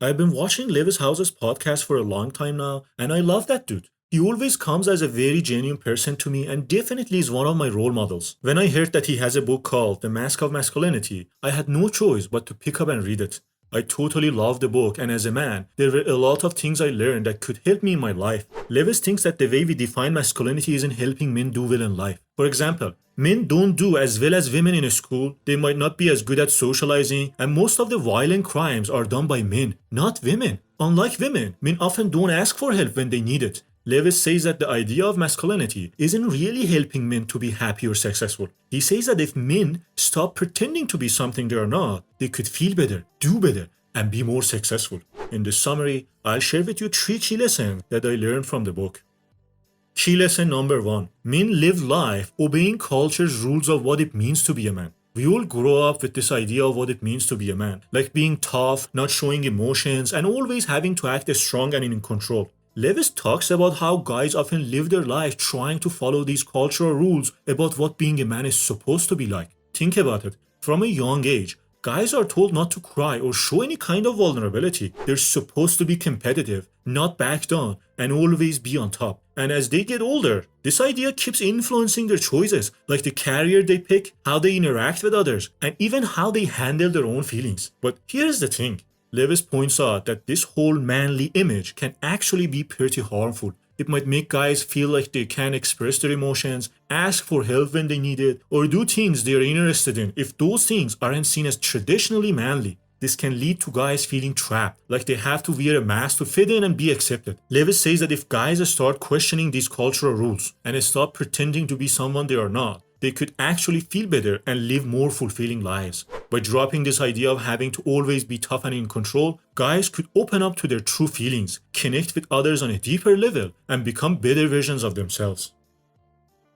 I've been watching Lewis Howes's podcast for a long time now, and I love that dude. He always comes as a very genuine person to me and definitely is one of my role models. When I heard that he has a book called The Mask of Masculinity, I had no choice but to pick up and read it. I totally love the book, and as a man, there were a lot of things I learned that could help me in my life. Lewis thinks that the way we define masculinity isn't helping men do well in life. For example, men don't do as well as women in a school, they might not be as good at socializing, and most of the violent crimes are done by men, not women. Unlike women, men often don't ask for help when they need it. Lewis says that the idea of masculinity isn't really helping men to be happy or successful. He says that if men stop pretending to be something they are not, they could feel better, do better, and be more successful. In this summary, I'll share with you 3 key lessons that I learned from the book. Key lesson number 1. Men live life obeying culture's rules of what it means to be a man. We all grow up with this idea of what it means to be a man, like being tough, not showing emotions, and always having to act strong and in control. Lewis talks about how guys often live their life trying to follow these cultural rules about what being a man is supposed to be like. Think about it. From a young age, guys are told not to cry or show any kind of vulnerability. They're supposed to be competitive, not back down, and always be on top. And as they get older, this idea keeps influencing their choices, like the career they pick, how they interact with others, and even how they handle their own feelings. But here's the thing. Lewis points out that this whole manly image can actually be pretty harmful. It might make guys feel like they can't express their emotions, ask for help when they need it, or do things they're interested in if those things aren't seen as traditionally manly. This can lead to guys feeling trapped, like they have to wear a mask to fit in and be accepted. Lewis says that if guys start questioning these cultural rules and stop pretending to be someone they are not, they could actually feel better and live more fulfilling lives. By dropping this idea of having to always be tough and in control, guys could open up to their true feelings, connect with others on a deeper level, and become better versions of themselves.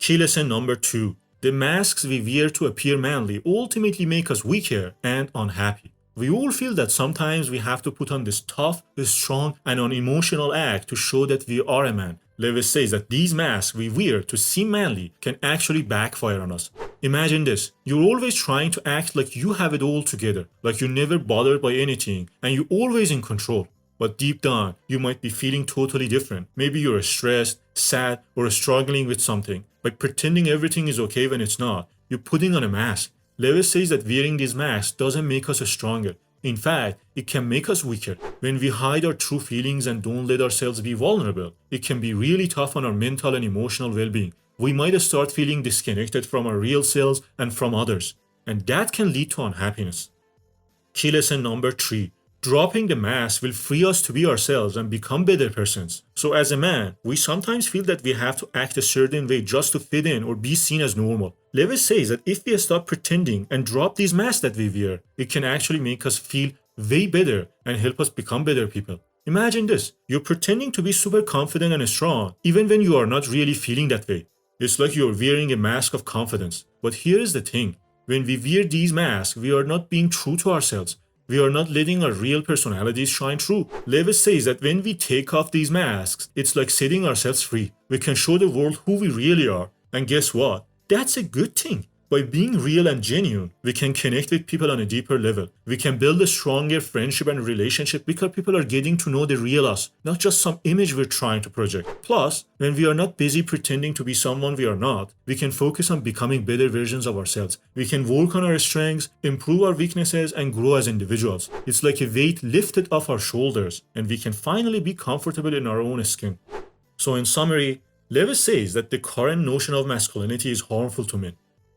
Key lesson number 2. The masks we wear to appear manly ultimately make us weaker and unhappy. We all feel that sometimes we have to put on this tough, strong, and unemotional act to show that we are a man. Lewis says that these masks we wear to seem manly can actually backfire on us. Imagine this. You're always trying to act like you have it all together, like you're never bothered by anything, and you're always in control. But deep down, you might be feeling totally different. Maybe you're stressed, sad, or struggling with something. By pretending everything is okay when it's not, you're putting on a mask. Lewis says that wearing these masks doesn't make us stronger. In fact, it can make us weaker. When we hide our true feelings and don't let ourselves be vulnerable, it can be really tough on our mental and emotional well-being. We might start feeling disconnected from our real selves and from others, and that can lead to unhappiness. Key lesson number 3. Dropping the mask will free us to be ourselves and become better persons. So as a man, we sometimes feel that we have to act a certain way just to fit in or be seen as normal. Lewis says that if we stop pretending and drop these masks that we wear, it can actually make us feel way better and help us become better people. Imagine this. You're pretending to be super confident and strong, even when you are not really feeling that way. It's like you're wearing a mask of confidence. But here is the thing. When we wear these masks, we are not being true to ourselves. We are not letting our real personalities shine through. Lewis says that when we take off these masks, it's like setting ourselves free. We can show the world who we really are. And guess what? That's a good thing. By being real and genuine, we can connect with people on a deeper level. We can build a stronger friendship and relationship because people are getting to know the real us, not just some image we're trying to project. Plus, when we are not busy pretending to be someone we are not, we can focus on becoming better versions of ourselves. We can work on our strengths, improve our weaknesses, and grow as individuals. It's like a weight lifted off our shoulders, and we can finally be comfortable in our own skin. So in summary, Lewis says that the current notion of masculinity is harmful to men.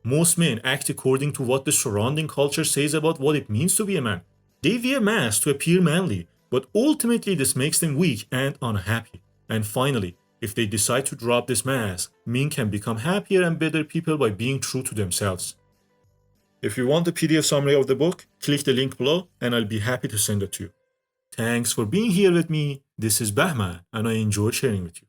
Most men act according to what the surrounding culture says about what it means to be a man. They wear masks to appear manly, but ultimately this makes them weak and unhappy. And finally, if they decide to drop this mask, men can become happier and better people by being true to themselves. If you want the PDF summary of the book, click the link below and I'll be happy to send it to you. Thanks for being here with me. This is Bahman and I enjoyed sharing with you.